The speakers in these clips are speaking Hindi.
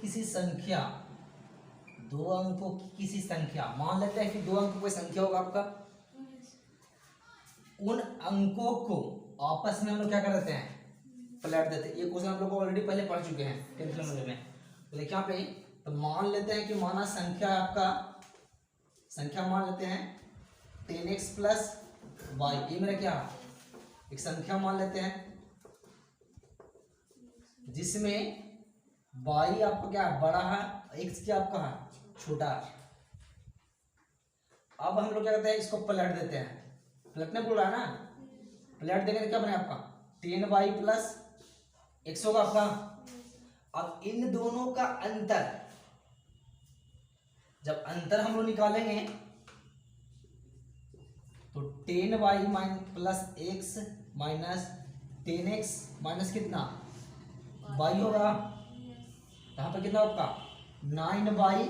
किसी संख्या, दो अंकों की किसी संख्या, मान लेते हैं कि दो अंक कोई संख्या होगा आपका, उन अंकों को आपस में हम लोग क्या कर देते हैं, पलट देते हैं। ये क्वेश्चन हम लोग ऑलरेडी पहले पढ़ चुके हैं 10th नंबर में। तो देखिए यहाँ पे, तो मान लेते हैं कि माना संख्या आपका, संख्या मान लेते हैं 10x प्लस वाई, ये मेरा क्या एक संख्या मान लेते हैं जिसमें y आपका क्या बड़ा है, x क्या आपका है छोटा। अब हम लोग क्या करते हैं, इसको पलट देते हैं, पलटने बोल रहा है ना, पलट देंगे तो क्या बने आपका 10y प्लस x होगा आपका। अब इन दोनों का अंतर, जब अंतर हम लोग निकालेंगे तो 10y plus x minus 10x minus कितना y होगा, यहाँ पे कितना आपका 9y,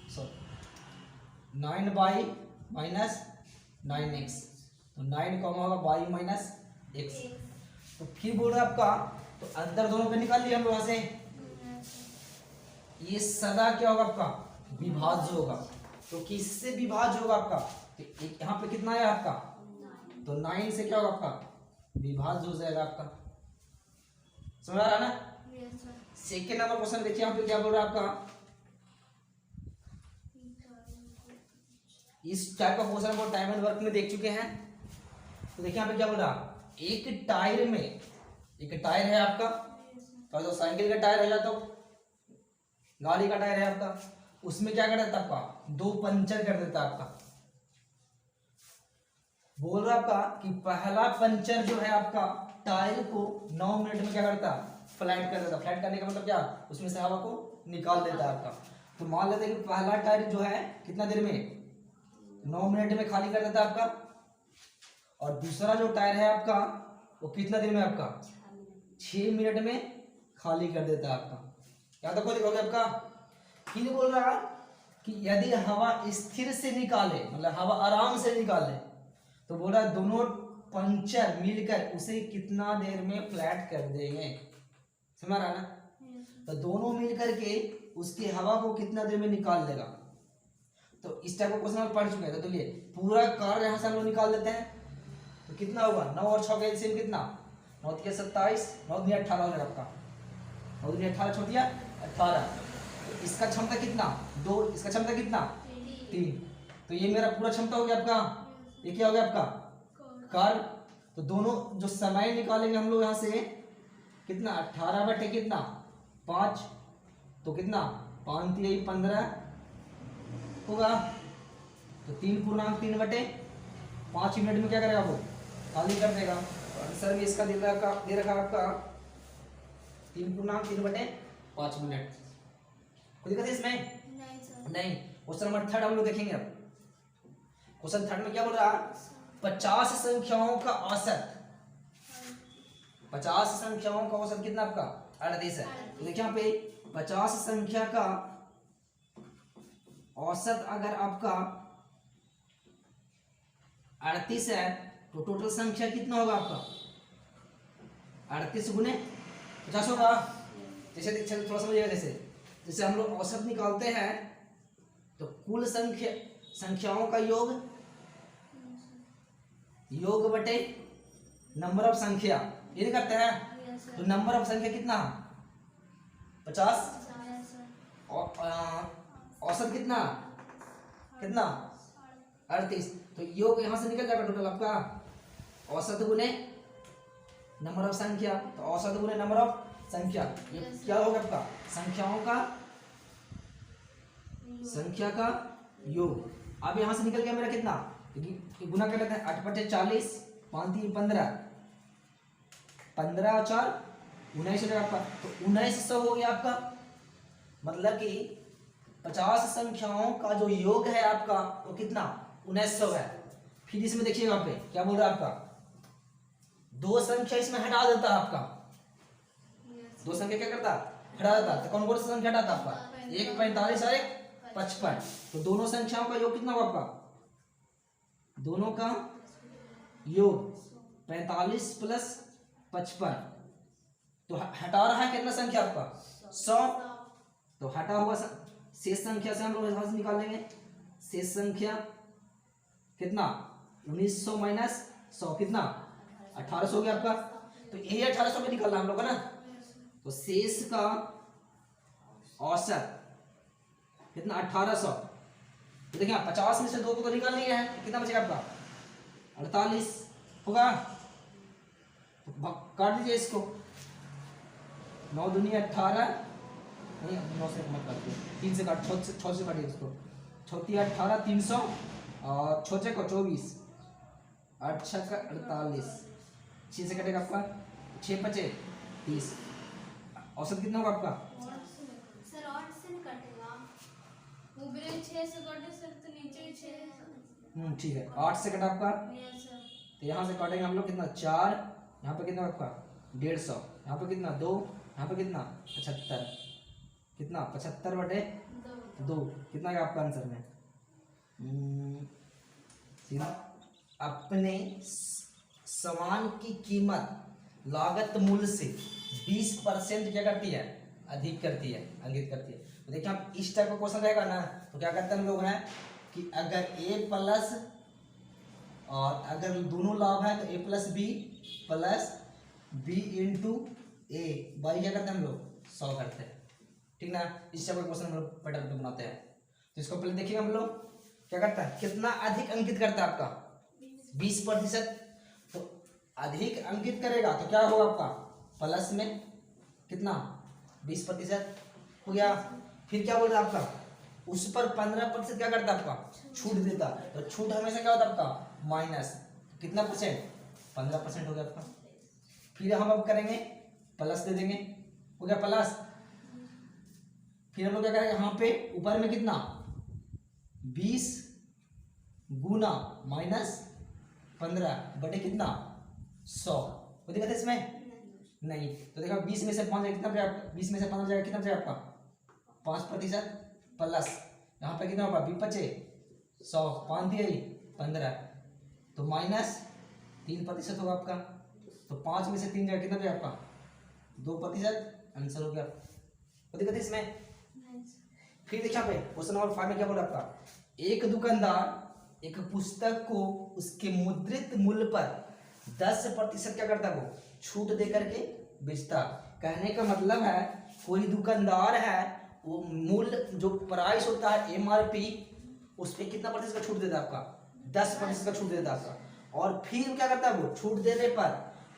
sorry 9y minus 9x, तो 9 कॉमा होगा y माइनस x। तो फिर बोल रहा है आपका, तो अंतर दोनों पे निकाल लिया हम लोग यहाँ से, ये सदा क्या होगा आपका विभाज्य होगा। तो किससे विभाज्य होगा आपका, तो यहाँ पे कितना है आपका, तो 9 से क्या होगा आपका विभाज्य हो जाएगा आपका। समझ आ रहा है ना। सेकेंड नंबर क्वेश्चन देखिए, यहाँ पे क्या बोल रहा है आपका, इस टाइप का क्वेश्चन हम टाइम एंड वर्क में देख चुके हैं। तो देखिए यहाँ पे क्या बोल रहा, एक टायर में, एक टायर है आपका, तो साइकिल का टायर है या तो गाड़ी का टायर है आपका, उसमें क्या कर देता आपका दो पंचर कर देता आपका। बोल रहा आपका कि पहला पंचर जो है आपका टायर को 9 मिनट में क्या करता फ्लैट कर देता। फ्लैट करने का मतलब क्या, उसमें से हवा को निकाल देता है आपका। तो मान लेते हैं कि पहला टायर जो है कितना देर में 9 मिनट में खाली कर देता है आपका, और दूसरा जो टायर है आपका वो कितना देर में आपका 6 मिनट में खाली कर देता है आपका। या तो लिखोगे आपका, फिर बोल रहा कि यदि हवा स्थिर से निकाले, मतलब हवा आराम से निकाले, तो बोल रहा दोनों पंचर मिलकर उसे कितना देर में फ्लैट कर देंगे। समझ रहा ना। तो दोनों मिलकर के उसकी हवा को कितना देर में निकाल देगा। तो इस टाइप का क्वेश्चन हम पढ़ चुके हैं। तो चलिए पूरा कार्य यहाँ से हम लोग निकाल देते हैं। तो कितना होगा 9 और 6 का एलसीएम कितना, 9 के 27, 9 दिया 18 हो जाएगा आपका, 9 दिया 18 छोड़ दिया 18। तो इसका क्षमता कितना 2, इसका क्षमता कितना 3। तो ये मेरा पूरा क्षमता हो गया आपका। ये क्या हो गया आपका कार्य। तो दोनों जो समय निकालेंगे हम लोग यहाँ से कितना 18 बटे कितना 5, तो कितना 5 3 15 होगा। तो 3 बटे 5 मिनट में क्या करेगा वो खाली कर देगा। तो आंसर भी इसका दे रखा आपका 3 बटे 5 मिनट। कोई दिक्कत है इसमें? नहीं। क्वेश्चन नंबर 3 हम लोग देखेंगे। अब क्वेश्चन 3 में क्या बोल रहा, 50 संख्याओं का औसत, 50 संख्याओं का औसत कितना आपका 38 है। तो देखिए यहाँ पे 50 संख्या का औसत अगर आपका 38 है, तो टोटल संख्या कितना होगा आपका 38 गुने 50 होगा। जैसे थोड़ा समझिएगा, जैसे हम लोग औसत निकालते हैं तो कुल संख्याओं का योग बटे नंबर ऑफ संख्या, ये करते हैं। तो नंबर ऑफ संख्या कितना 50, औसत कितना 38। तो योग यहां से निकल जाएगा टोटल आपका औसत गुने नंबर ऑफ संख्या। तो औसत गुने नंबर ऑफ संख्या, ये क्या होगा आपका संख्या का योग। अब यहां से निकल गया मेरा कितना, गुना कर लेते हैं 8 बटे 40, 5 3 15, 15 और 4 19 हो जाएगा आपका। तो 1900 हो गया आपका। मतलब कि 50 संख्याओं का जो योग है आपका वो कितना 1900 है। फिर इसमें देखिए यहाँ पे क्या बोल रहा है आपका, 2 संख्या इसमें हटा देता है आपका। 2 संख्या क्या करता हटा देता। तो कौन सा संख्या हटाता आपका, एक 45 और एक 55। तो दोनों संख्याओं का योग कितना होगा आपका, दोनों का योग 45 प्लस 55, तो हटा रहा है कितना संख्या आपका 100, तो हटा हुआ शेष संख्या से हम लोग यहां से निकालेंगे शेष संख्या कितना 1900 माइनस 100 कितना 1800 हो गया आपका। तो यही 1800 में निकालना हम लोग का ना। तो शेष का औसत कितना 1800। तो देखिए 50 में से 2 को तो निकाल लिया है, कितना बचेगा आपका 48 होगा। तो काट दीजिए इसको 9 दूनी 18 नहीं 9 से मत काटिए 3 से काट 6 से काटिए इसको 6 18 300 और 6 को 24 8 6 का 48 6 से कटेगा आपका 6 बचे 30। औसत कितना होगा आपका सर 8 से नहीं कटेगा ऊपरी 6 से कटे सर तो नीचे 6 ठीक है 8 से कटा आपका। यस सर तो यहाँ से काटेंगे हम लोग कितना 4 यहाँ पे कितना आपका 150 यहाँ पे कितना 2 यहाँ पे कितना 75 कितना 75 बटे 2 कितना है आपका आंसर में सीधा अपने सामान की कीमत लागत मूल्य से 20% क्या करती है अधिक करती है अंकित करती है। तो देखिए हम इस टाइप का क्वेश्चन रहेगा ना तो क्या करते हैं हम लोग हैं कि अगर a प्लस और अगर दोनों लाभ है तो a plus b into A by क्या करते हैं हम लोग 100 करते हैं, ठीक ना। इस टाइप का क्वेश्चन हम लोग पैटर्न पे बनाते हैं। तो इसको पहले देखिए हम लोग क्या करता है कितना अधिक अंकित करता है आपका 20%। तो अधिक अंकित करेगा तो क्या होगा आपका प्लस में कितना 20% हो गया। फिर क्या बोल रहा है आपका उस पर 15% क्या करता है आपका छूट देता। तो छूट हमेशा क्या होता है आपका माइनस कितना परसेंट 15% हो गया आपका। फिर हम अब करेंगे प्लस दे देंगे हो गया प्लस। फिर हम लोग क्या करेंगे यहाँ पे ऊपर में कितना 20 गुना माइनस 15 बटे कितना 100 वो दिखा था इसमें नहीं। तो देखो 20 में से 5 कितना बचा 20 में से 5 जाएगा कितना बचा आपका 5% प्लस यहाँ पे कितना होगा 20 बचे 100 5 दिए 15 तो माइनस 3% होगा आपका। तो 5 में से 3 जाएगा कितना बचा आपका 2% आंसर हो गया। वो दिखा था इसमें। फिर देखिए पे क्वेश्चन नंबर 5 में क्या बोला आपका एक दुकानदार एक पुस्तक को उसके मुद्रित मूल्य पर 10% क्या करता वो छूट दे करके बेचता। कहने का मतलब है कोई दुकानदार है वो मूल्य जो प्राइस होता है MRP उस पर कितना प्रतिशत का छूट देता है आपका 10% का छूट देता है आपका। और फिर क्या करता है वो छूट देने पर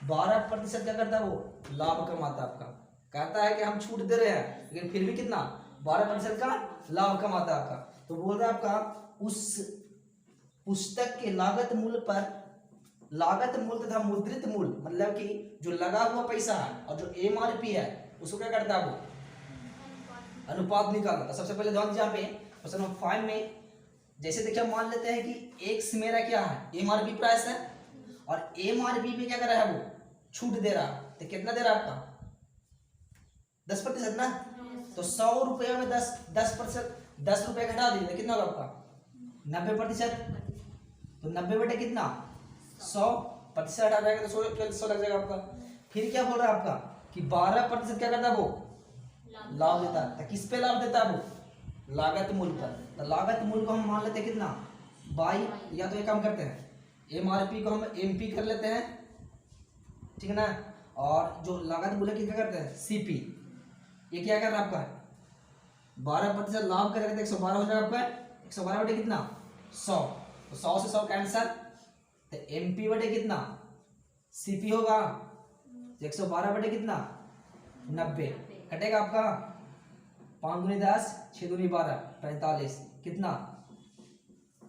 12% क्या करता है वो लाभ कमाता है आपका। कहता है कि हम छूट दे रहे हैं लेकिन फिर भी कितना 12% का लाभ कमाता है आपका। तो बोल रहा है आपका उस पुस्तक के लागत मूल्य पर लागत मूल्य तथा मुद्रित मूल्य मतलब कि जो लगा हुआ पैसा है और जो MRP है उसको क्या करता है वो अनुपात निकालना। तो सबसे पहले ध्यान दीजिए यहाँ पे क्वेश्चन नंबर 5 में जैसे देखिए मान लेते हैं कि X मेरा क्या है MRP प्राइस है और MRP पे क्या कर रहा है वो छूट दे रहा है। तो कितना दे रहा है आपका 10% ना। तो 100 रुपये में 10 रुपये घटा दीजिए कितना होगा आपका 90%। तो 90 बटे कितना 100% हटा जाएगा तो 100 लग जाएगा आपका। फिर क्या बोल रहा है आपका कि 12% क्या करता है वो लाभ देता है। तो किस पे लाभ देता है वो लागत मूल्य पर। तो लागत मूल्य को हम मान लेते हैं कितना बाई या तो एक काम करते हैं MRP को हम MP कर लेते हैं ठीक है ना। और जो लागत मूल्य की क्या करते हैं CP ये क्या कर रहा है आपका 12% लाभ करेगा तो 112 हो जाएगा आपका 112 बटे कितना 100। तो 100 से 100 कैंसर तो MP बटे कितना CP होगा 112 बटे कितना 90 कटेगा आपका 5 दूनी 10 6 दूनी 12 45 कितना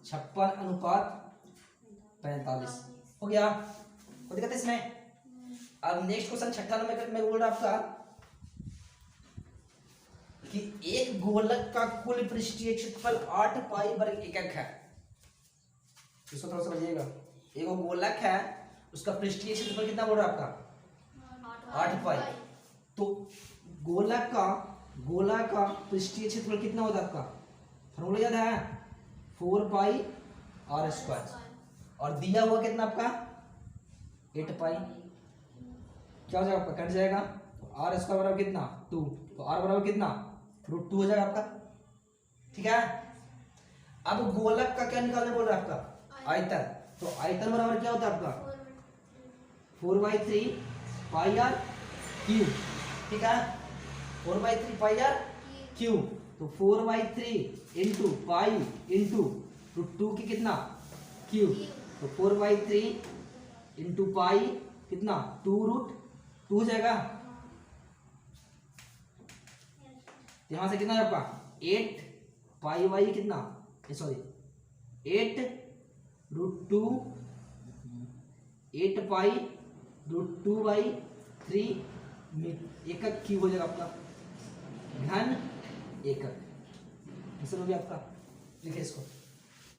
56:45 हो गया। कोई दिक्कत है इसमें। अब नेक्स्ट क्वेश्चन 6 नंबर में बोल रहा आपका कि एक गोलक का कुल पृष्ठीय क्षेत्रफल 8 पाई वर्ग एकक है। इसको थोड़ा समझिएगा एक गोलक है उसका पृष्ठीय क्षेत्रफल कितना बोल रहा है आपका 8 पाई। तो गोला का पृष्ठीय क्षेत्रफल कितना होता है आपका फॉर्मूला याद है 4 पाई r स्क्वायर और दिया हुआ कितना आपका 8 पाई क्या हो जाएगा आपका कट जाएगा तो आर स्क्वायर बराबर कितना 2, तो आर बराबर कितना √2 हो जाएगा आपका। ठीक है, अब गोलक का क्या निकालने बोल रहा है आपका आयतन, तो आयतन बराबर क्या होता है आपका 4/3 पाई आर क्यूब। ठीक है, 4/3 पाई आर क्यूब, तो 4/3 इंटू पाई इंटू √2 की कितना क्यूब, तो 4/3 इंटू पाई कितना 2√2 हो जाएगा। यहां से कितना है आपका 8 पाई वाई कितना सॉरी 8√2 8 पाई √2/3 एकक क्यूब हो जाएगा आपका, घन एकक। आंसर हो गया आपका, लिखे इसको।